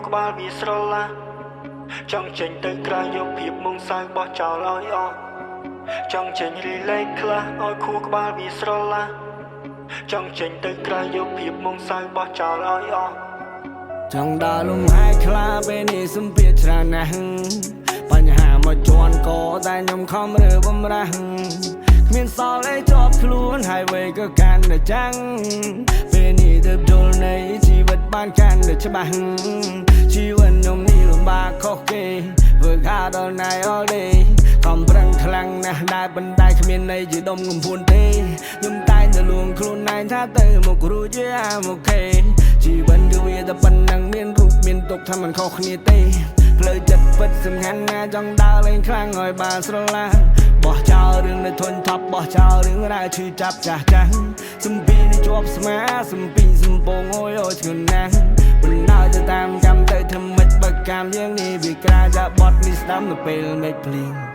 ក្បាលវាស្រឡាចង់ចេញទៅក្រៅយកភាពមុងសៅបោះចោលឲ្យអស់ចង់ចេញរីលែកខ្លះឲ្យខួរក្បាលវាស្រឡាចង់ចេញទៅក្រៅយកភាពមុងសៅបោះចោលឲ្យអស់ចង់ដើរលំហែខ្លាពេលនេះសំភារច្រើនណាស់បញ្ហាមកជន់កតែខ្ញុំខំរើបំរាស់គ្មានសល់អីជាប់ខ្លួនហើយវេក៏កាន់តែចាំងពេលនេះទៅដុលនៃជីវិតបានកាន់តែច្បាស់ជីវិតខ្ញុំនេះលំបាកខុសគេធ្វើការដល់ណៃ all day ខំប្រឹងខ្លាំងណាស់ដែលបណ្ដៃគ្មានន័យជាដុំកំពួនទេខ្ញុំតែងតែលួងខ្លួនឯងថាទៅមករួចជាអូខេជីវិតគឺវាតែប៉ុណ្ណឹងមានរូបមានទុកថាมันខុសគ្នាទេផ្លូវចិត្តពិតសំខាន់ណាស់ចង់ដើរលេងខ្លាំងឲ្យបានស្រឡាញ់បោះចោលរឿងនៅធុញថប់បោះចោលរឿងរ៉ាវឈឺចាប់ចាស់ចាស់សំពីនេះជាប់ស្មាសំពីសំពងអូយអូឆ្ងន់ណាស់បណ្ដោយទៅតាមកម្មទៅធ្វើម៉េចបើកម្មយើងនេះវាក្រាចាបត់នេះស្ដាំនៅពេលមេឃភ្លៀង